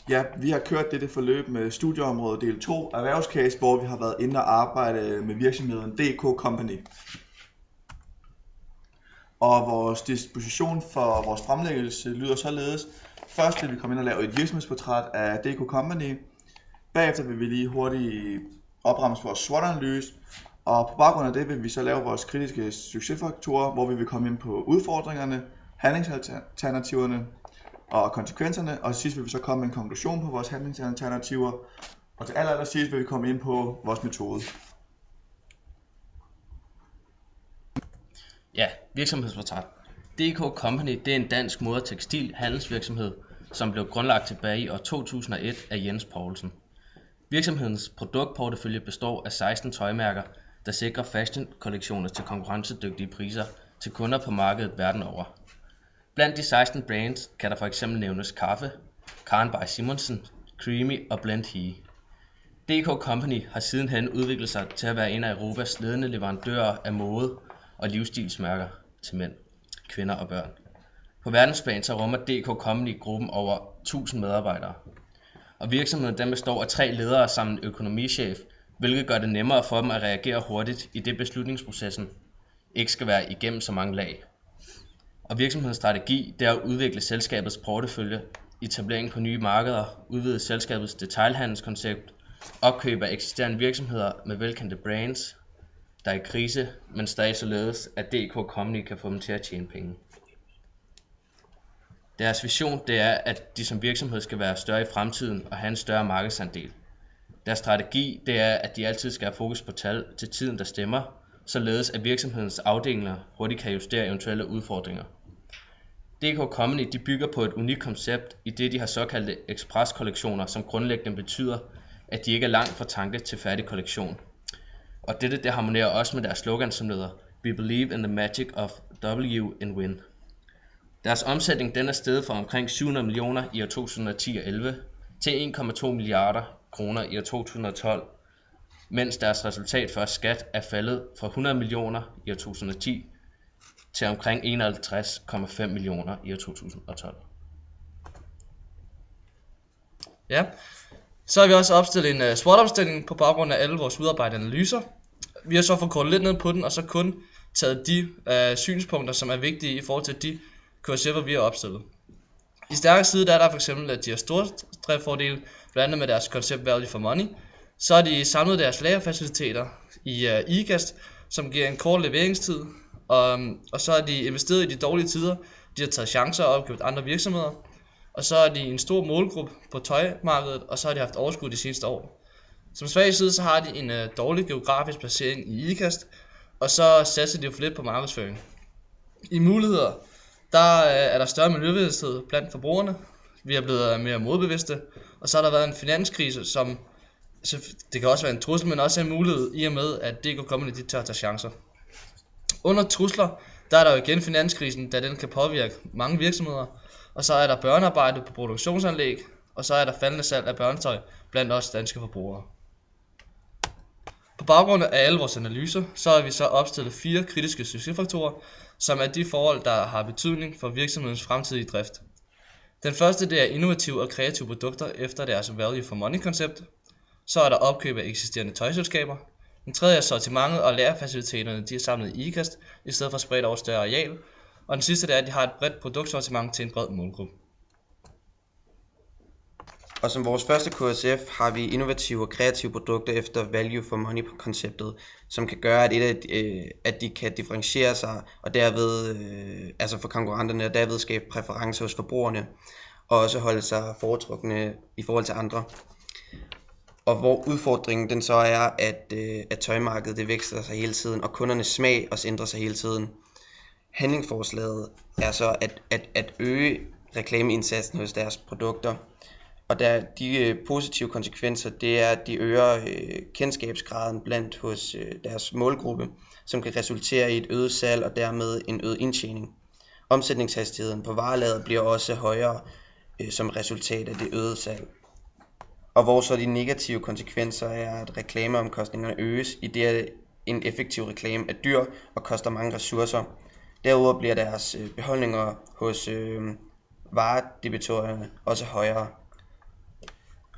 Ja, vi har kørt dette forløb med studieområde del 2 erhvervscase, hvor vi har været inde og arbejde med virksomheden DK Company. Og vores disposition for vores fremlæggelse lyder således. Først vil vi komme ind og lave et virksomhedsportræt af DK Company. Bagefter vil vi lige hurtigt opremse vores SWOT-analyse. Og på baggrund af det vil vi så lave vores kritiske succesfaktorer, hvor vi vil komme ind på udfordringerne, handlingsalternativerne og konsekvenserne. Og sidst vil vi så komme med en konklusion på vores handlingsalternativer. Og til allersidst vil vi komme ind på vores metode. Ja, virksomhedsportræt. DK Company det er en dansk mode- og tekstil handelsvirksomhed, som blev grundlagt tilbage i år 2001 af Jens Poulsen. Virksomhedens produktportefølje består af 16 tøjmærker, der sikrer fashion-kollektioner til konkurrencedygtige priser til kunder på markedet verden over. Blandt de 16 brands kan der for eksempel nævnes Kaffe, Karen by Simonsen, Creamy og Blend He. DK Company har sidenhen udviklet sig til at være en af Europas ledende leverandører af mode- og livsstilsmærker til mænd, kvinder og børn. På verdensplan så rummer DK Company gruppen over 1000 medarbejdere. Og virksomheden den består af 3 ledere samt en økonomichef, hvilket gør det nemmere for dem at reagere hurtigt i det beslutningsprocessen ikke skal være igennem så mange lag. Og virksomhedens strategi det er at udvikle selskabets portefølje, etablering på nye markeder, udvide selskabets detailhandelskoncept, opkøb af eksisterende virksomheder med velkendte brands, der er i krise, men stadig således, at DK Company kan få dem til at tjene penge. Deres vision det er, at de som virksomhed skal være større i fremtiden og have en større markedsandel. Deres strategi det er, at de altid skal have fokus på tal til tiden, der stemmer, således at virksomhedens afdelinger hurtigt kan justere eventuelle udfordringer. DK Company de bygger på et unikt koncept, i det de har såkaldte express-kollektioner, som grundlæggende betyder, at de ikke er langt fra tanke til færdig kollektion. Og dette det harmonerer også med deres slogan, som lyder We believe in the magic of W in Win. Deres omsætning den er steget fra omkring 700 millioner i år 2010 og 11 til 1,2 milliarder kroner i år 2012, mens deres resultat før skat er faldet fra 100 millioner i år 2010 til omkring 51,5 millioner i år 2012. Ja, så har vi også opstillet en SWOT-opstilling på baggrund af alle vores udarbejdede analyser. Vi har så forkortet lidt ned på den, og så kun taget de synspunkter, som er vigtige i forhold til de KSF'er, vi har opstillet. I stærke side der er der for eksempel, at de har store driftsfordele, blandt andet med deres koncept Value for Money. Så har de samlet deres lagerfaciliteter i IKAST, som giver en kort leveringstid, og så har de investeret i de dårlige tider. De har taget chancer og opkøbt andre virksomheder. Og så er de en stor målgruppe på tøjmarkedet, og så har de haft overskud de seneste år. Som svag side så har de en dårlig geografisk placering i IKAST, og så satser de jo for lidt på markedsføring. I muligheder, der er der større miljøbevidsthed blandt forbrugerne. Vi er blevet mere modbevidste, og så har der været en finanskrise, som det kan også være en trussel, men også en mulighed i og med, at DK Company de tør tage chancer. Under trusler, der er der jo igen finanskrisen, da den kan påvirke mange virksomheder. Og så er der børnearbejde på produktionsanlæg, og så er der faldende salg af børnetøj blandt os danske forbrugere. På baggrund af alle vores analyser, så har vi så opstillet 4 kritiske succesfaktorer, som er de forhold, der har betydning for virksomhedens fremtidige drift. Den første det er innovative og kreative produkter efter deres Value for Money koncept. Så er der opkøb af eksisterende tøjselskaber. Den tredje er sortimentet og lagerfaciliteterne, de er samlet i IKAST, i stedet for spredt over større areal. Og den sidste det er, at de har et bredt produktsortiment til en bred målgruppe. Og som vores første KSF har vi innovative og kreative produkter efter Value for Money konceptet, som kan gøre, at de kan differentiere sig og derved, altså for konkurrenterne, og derved skabe præference hos forbrugerne, og også holde sig foretrukne i forhold til andre. Og hvor udfordringen den så er, at tøjmarkedet det vækster sig hele tiden, og kundernes smag også ændrer sig hele tiden. Handlingsforslaget er så at øge reklameindsatsen hos deres produkter. Og de positive konsekvenser, det er, at de øger kendskabsgraden blandt hos deres målgruppe, som kan resultere i et øget salg og dermed en øget indtjening. Omsætningshastigheden på varelaget bliver også højere som resultat af det øgede salg. Og hvor så de negative konsekvenser er, at reklameomkostningerne øges, i det at en effektiv reklame er dyr og koster mange ressourcer. Derudover bliver deres beholdninger hos varedebitørerne også højere.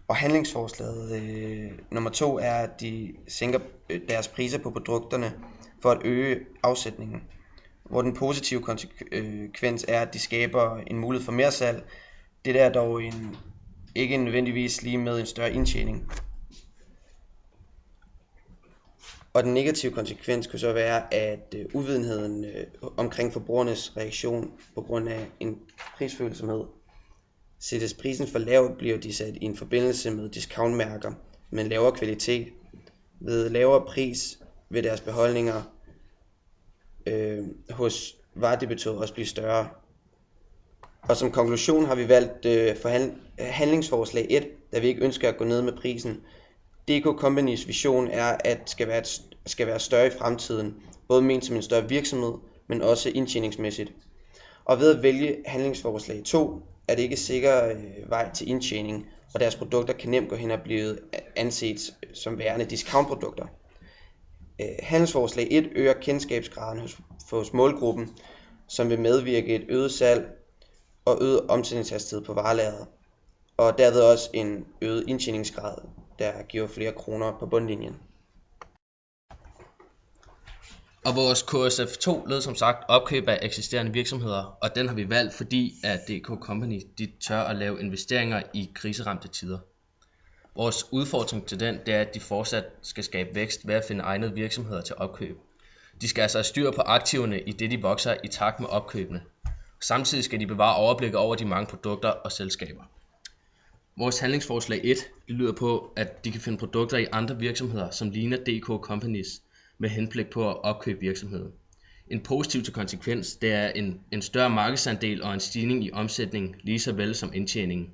Og handlingsforslaget nummer 2 er, at de sænker deres priser på produkterne for at øge afsætningen. Hvor den positive konsekvens er, at de skaber en mulighed for mere salg. Det er dog ikke nødvendigvis lige med en større indtjening. Og den negative konsekvens kunne så være, at uvidenheden omkring forbrugernes reaktion på grund af en prisfølsomhed. Sættes prisen for lavt, bliver de sat i en forbindelse med discountmærker med en lavere kvalitet. Ved lavere pris vil deres beholdninger hos varedebitor også blive større. Og som konklusion har vi valgt handlingsforslag 1, da vi ikke ønsker at gå ned med prisen. DK Companys vision er, at skal være større i fremtiden, både ment som en større virksomhed, men også indtjeningsmæssigt. Og ved at vælge handlingsforslag 2, er det ikke sikker vej til indtjening, og deres produkter kan nemt gå hen og blive anset som værende discountprodukter. Handlingsforslag 1 øger kendskabsgraden hos målgruppen, som vil medvirke et øget salg og øget omsætningshastighed på varelageret, og derved også en øget indtjeningsgrad, der giver flere kroner på bundlinjen. Og vores KSF2 led som sagt opkøb af eksisterende virksomheder, og den har vi valgt, fordi at DK Company de tør at lave investeringer i kriseramte tider. Vores udfordring til den, det er, at de fortsat skal skabe vækst ved at finde egnede virksomheder til opkøb. De skal altså have styr på aktiverne, i det de vokser i takt med opkøbene. Samtidig skal de bevare overblikket over de mange produkter og selskaber. Vores handlingsforslag 1 lyder på, at de kan finde produkter i andre virksomheder, som ligner DK Companies, med henblik på at opkøbe virksomheden. En positiv til konsekvens, det er en større markedsandel og en stigning i omsætning, lige så vel som indtjeningen.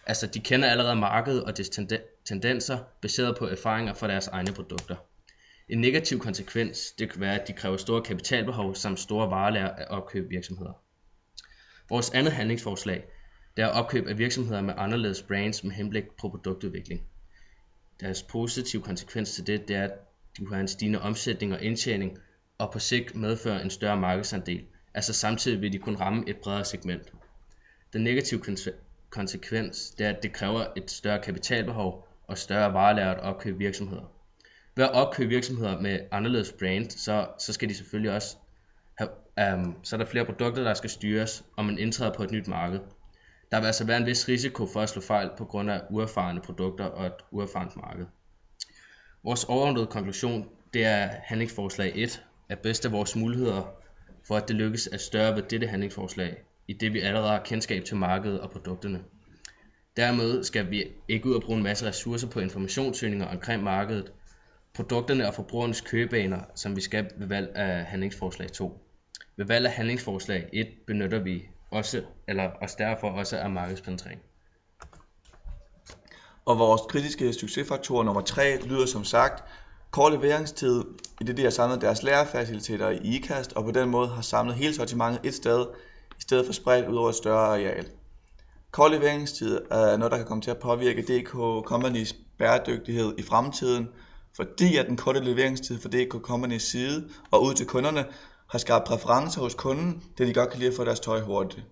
Altså, de kender allerede markedet og dets tendenser, baseret på erfaringer fra deres egne produkter. En negativ konsekvens, det kan være, at de kræver store kapitalbehov samt store varelager af opkøb virksomheder. Vores andet handlingsforslag, det er opkøb af virksomheder med anderledes brands med henblik på produktudvikling. Deres positive konsekvens til det er, at de kan have en stigende omsætning og indtjening, og på sigt medføre en større markedsandel. Altså samtidig vil de kunne ramme et bredere segment. Den negative konsekvens, det er, at det kræver et større kapitalbehov og større varelager at opkøbe virksomheder. Ved at opkøbe virksomheder med anderledes brand, så skal de selvfølgelig også så er der flere produkter, der skal styres, og man indtræder på et nyt marked. Der vil altså være en vis risiko for at slå fejl på grund af uerfarne produkter og et uerfarent marked. Vores overordnede konklusion, det er handlingsforslag 1, er bedst af vores muligheder for at det lykkes at større ved dette handlingsforslag, i det vi allerede har kendskab til markedet og produkterne. Dermed skal vi ikke ud og bruge en masse ressourcer på informationssøgninger omkring markedet, produkterne og forbrugernes købebaner, som vi skal ved valg af handlingsforslag 2. Ved valg af handlingsforslag 1 benytter vi os derfor også af markedspenetrering. Og vores kritiske succesfaktorer nummer 3 lyder som sagt kort leveringstid, i det de har samlet deres lagerfaciliteter i IKAST, og på den måde har samlet hele sortimentet et sted, i stedet for spredt ud over et større areal. Kort leveringstid er noget, der kan komme til at påvirke DK Companys bæredygtighed i fremtiden, fordi at den korte leveringstid fra DK Companys side og ud til kunderne har skabt præferencer hos kunden, da de godt kan lide at få deres tøj hurtigt.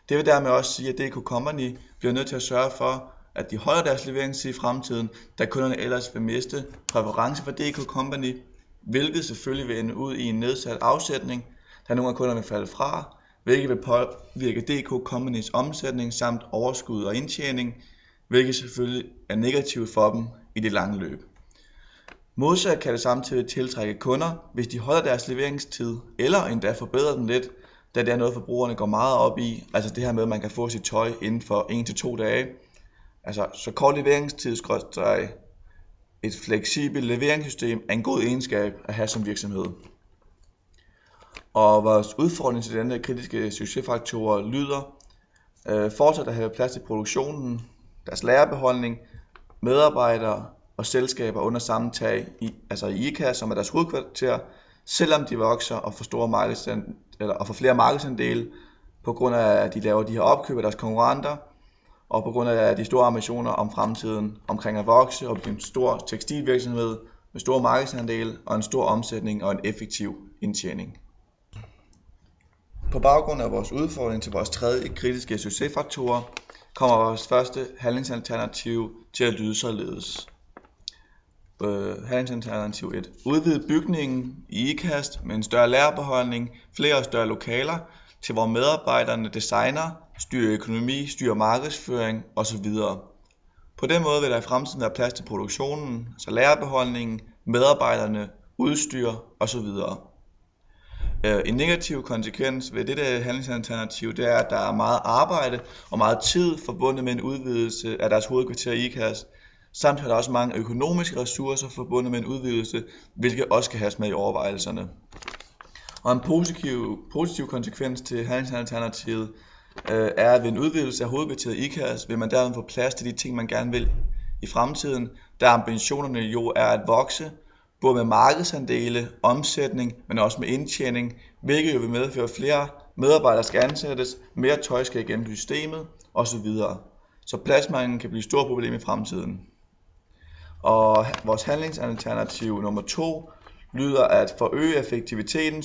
Det vil dermed også sige, at DK Company bliver nødt til at sørge for, at de holder deres leveringstid i fremtiden, da kunderne ellers vil miste præference for DK Company, hvilket selvfølgelig vil ende ud i en nedsat afsætning, da nogle af kunderne vil falde fra, hvilket vil påvirke DK Companys omsætning samt overskud og indtjening, hvilket selvfølgelig er negativt for dem i det lange løb. Modsat kan det samtidig tiltrække kunder, hvis de holder deres leveringstid, eller endda forbedrer den lidt, da det er noget forbrugerne går meget op i, altså det her med, at man kan få sit tøj inden for 1 til 2 dage. Altså, så kort leveringstid skråstreg et fleksibelt leveringssystem er en god egenskab at have som virksomhed. Og vores udfordring til denne kritiske succesfaktorer lyder fortsat at have plads til produktionen, deres lagerbeholdning, medarbejdere og selskaber under samme tag, altså i IKAST, som er deres hovedkvarter, selvom de vokser og får flere markedsandele på grund af, at de laver de her opkøb af deres konkurrenter, og på grund af de store ambitioner om fremtiden omkring at vokse og blive en stor tekstilvirksomhed med store markedsandele og en stor omsætning og en effektiv indtjening. På baggrund af vores udfordring til vores tredje kritiske succesfaktorer, kommer vores første handlingsalternativ til at lyde således. Handlingsalternativ 1. Udvide bygningen i IKAST med en større lagerbeholdning, flere og større lokaler, til hvor medarbejderne designer, styrer økonomi, styrer markedsføring osv. På den måde vil der i fremtiden være plads til produktionen, altså lagerbeholdningen, medarbejderne, udstyr osv. En negativ konsekvens ved dette handlingsalternativ, det er, at der er meget arbejde og meget tid forbundet med en udvidelse af deres hovedkvarter i IKAST. Samt er der også mange økonomiske ressourcer forbundet med en udvidelse, hvilket også kan has med i overvejelserne. Og en positiv konsekvens til handlingsalternativet er, at ved en udvidelse af hovedkvarteret i IKAST vil man dermed få plads til de ting, man gerne vil i fremtiden, da ambitionerne jo er at vokse, både med markedsandele, omsætning, men også med indtjening, hvilket jo vil medføre flere medarbejdere skal ansættes, mere tøj skal igennem systemet osv. Så pladsmanglen kan blive et stort problem i fremtiden. Og vores handlingsalternativ nummer 2 lyder at forøge effektiviteten,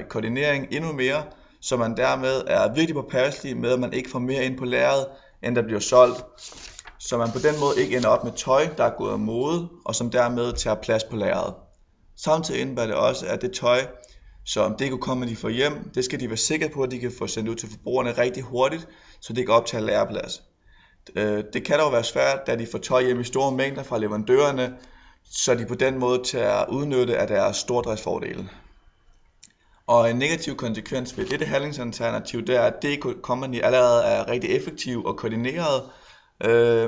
koordinering endnu mere, så man dermed er virkelig påpasselig med, at man ikke får mere ind på lageret, end der bliver solgt. Så man på den måde ikke ender op med tøj, der er gået af mode, og som dermed tager plads på lageret. Samtidig indebærer det også, at det tøj, som DK Company får hjem, det skal de være sikre på, at de kan få sendt ud til forbrugerne rigtig hurtigt, så det kan optage lagerplads. Det kan dog være svært, da de får tøj hjem i store mængder fra leverandørerne, så de på den måde tager udnytte af deres stordriftsfordele. Og en negativ konsekvens ved dette handlingsalternativ, det er, at DK Company allerede er rigtig effektiv og koordineret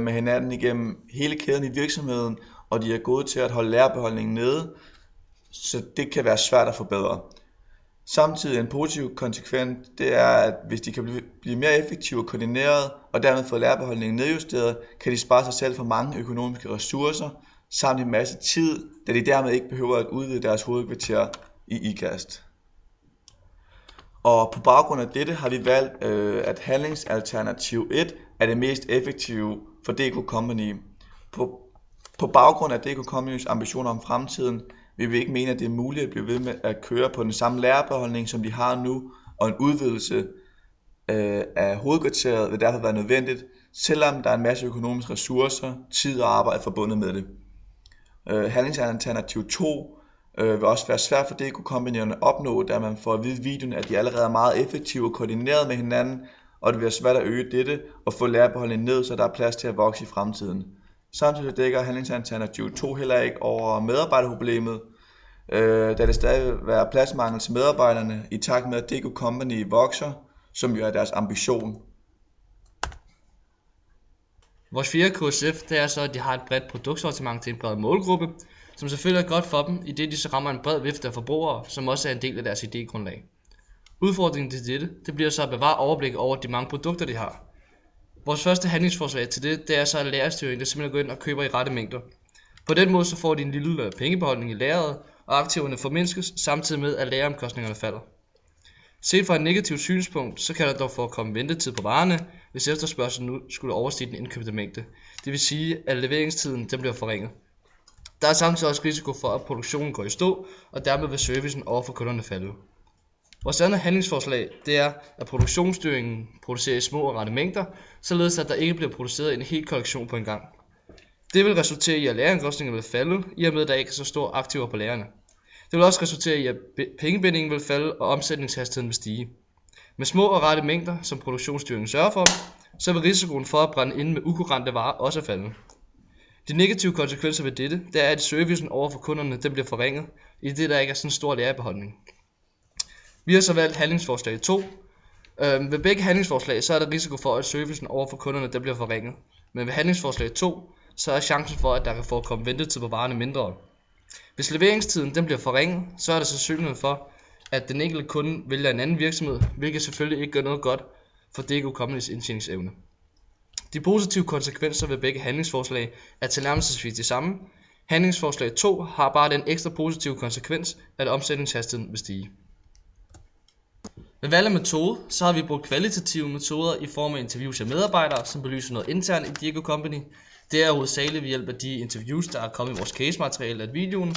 med hinanden igennem hele kæden i virksomheden, og de er gode til at holde lagerbeholdningen nede, så det kan være svært at forbedre. Samtidig en positiv konsekvens, det er, at hvis de kan blive mere effektive og koordineret, og dermed få lagerbeholdningen nedjusteret, kan de spare sig selv for mange økonomiske ressourcer, samt en masse tid, da de dermed ikke behøver at udvide deres hovedkvarter i IKAST. Og på baggrund af dette har vi valgt, at handlingsalternativ 1 er det mest effektive for DK Company. På baggrund af DK Companys ambitioner om fremtiden, vil vi ikke mene, at det er muligt at blive ved med at køre på den samme lagerbeholdning, som de har nu, og en udvidelse af hovedkvarteret vil derfor være nødvendigt, selvom der er en masse økonomiske ressourcer, tid og arbejde forbundet med det. Handlingsalternativ 2 vil også være svært for DK Company at opnå, da man får at vide i videoen, at de allerede er meget effektive og koordineret med hinanden, og det bliver svært at øge dette og få lagerbeholdningen ned, så der er plads til at vokse i fremtiden. Samtidig dækker handlingsalternativ 2 heller ikke over medarbejderproblemet, da det stadig vil være pladsmangel til medarbejderne i takt med at DK Company vokser, som jo er deres ambition. Vores 4. KSF, det er så, at de har et bredt produktsortiment til en bred målgruppe, som selvfølgelig er godt for dem, idet de så rammer en bred vifte af forbrugere, som også er en del af deres idégrundlag. Udfordringen til dette, det bliver så at bevare overblik over de mange produkter, de har. Vores første handlingsforslag til det er så at lagerstyring, der simpelthen går ind og køber i rette mængder. På den måde så får de en lille pengebeholdning i lageret, og aktiverne formindskes, samtidig med at lageromkostningerne falder. Set fra et negativt synspunkt, så kan der dog forekomme ventetid på varerne, hvis efterspørgselen nu skulle overstige den indkøbte mængde. Det vil sige, at leveringstiden den bliver forringet. Der er samtidig også risiko for, at produktionen går i stå, og dermed vil servicen overfor kunderne falde. Vores andet handlingsforslag, det er, at produktionsstyringen producerer i små og rette mængder, således at der ikke bliver produceret en hel kollektion på en gang. Det vil resultere i, at lageromkostningerne vil falde, i og med at der ikke er så store aktiver på lagrene. Det vil også resultere i, at pengebindingen vil falde, og omsætningshastigheden vil stige. Med små og rette mængder, som produktionsstyringen sørger for, så vil risikoen for at brænde inde med ukurrente varer også falde. De negative konsekvenser ved dette, det er, at servicen over for kunderne den bliver forringet, i det der ikke er sådan en stor lagerbeholdning. Vi har så valgt handlingsforslag 2. Ved begge handlingsforslag, så er der risiko for, at servicen over for kunderne den bliver forringet. Men ved handlingsforslag 2, så er chancen for, at der kan forekomme ventetid på varerne mindre. Hvis leveringstiden den bliver forringet, så er der sandsynlighed for, at den enkelte kunde vælger en anden virksomhed, hvilket selvfølgelig ikke gør noget godt for DK Companys indtjeningsevne. De positive konsekvenser ved begge handlingsforslag er tilnærmelsesvis de samme. Handlingsforslag 2 har bare den ekstra positive konsekvens, at omsætningshastigheden vil stige. Ved valg af metode, så har vi brugt kvalitative metoder i form af interviews af medarbejdere, som belyser noget internt i DK Company. Det er hovedsageligt ved hjælp af de interviews, der er kommet i vores case-materiale af videoen,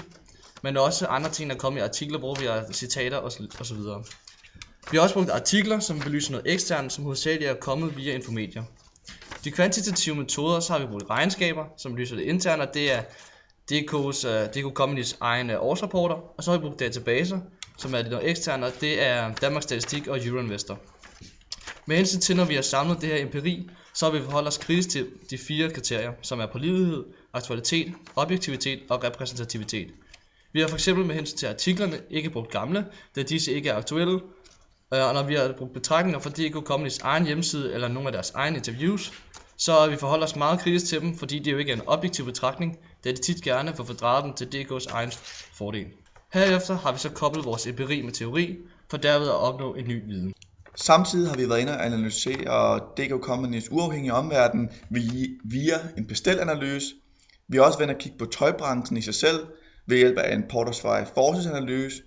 men også andre ting, der er kommet i artikler, hvor vi har citater osv. Vi har også brugt artikler, som belyser noget eksternt, som hovedsageligt er kommet via Infomedia. De kvantitative metoder, så har vi brugt regnskaber, som lyser det interne, og det er DK Companys egne årsrapporter, og så har vi brugt databaser, som er det eksterne, og det er Danmarks Statistik og Euroinvestor. Med hensyn til, når vi har samlet det her empiri, så har vi forholdt os kritisk til de 4 kriterier, som er pålidelighed, aktualitet, objektivitet og repræsentativitet. Vi har for eksempel med hensyn til artiklerne ikke brugt gamle, da disse ikke er aktuelle, og når vi har brugt betragtninger fra DK Companys egen hjemmeside eller nogle af deres egne interviews, så har vi forholdt os meget kritisk til dem, fordi det jo ikke er en objektiv betragtning, da det tit gerne får fordrejet dem til DK's egen fordel. Herefter har vi så koblet vores empiri med teori, for derved at opnå en ny viden. Samtidig har vi været inde og analysere DK Companys uafhængige omverden via en bestelanalyse. Vi har også været inde og kigge på tøjbranchen i sig selv ved hjælp af en Porter's Five Forces analyse.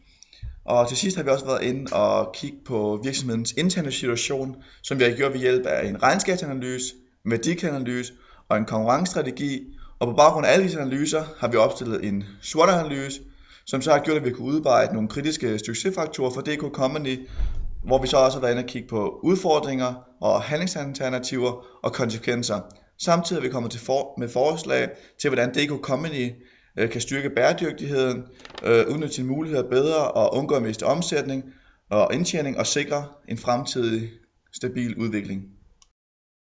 Og til sidst har vi også været inde og kigge på virksomhedens interne situation, som vi har gjort ved hjælp af en regnskabsanalyse, værdikanalyse og en konkurrencestrategi. Og på baggrund af alle disse analyser har vi opstillet en SWOT-analyse, som så har gjort, at vi kunne udarbejde nogle kritiske succesfaktorer for DK Company, hvor vi så også har været inde og kigge på udfordringer og handlingsalternativer og konsekvenser. Samtidig er vi kommet med forslag til, hvordan DK Company kan styrke bæredygtigheden, udnytte sine muligheder bedre og undgå at miste omsætning og indtjening og sikre en fremtidig stabil udvikling.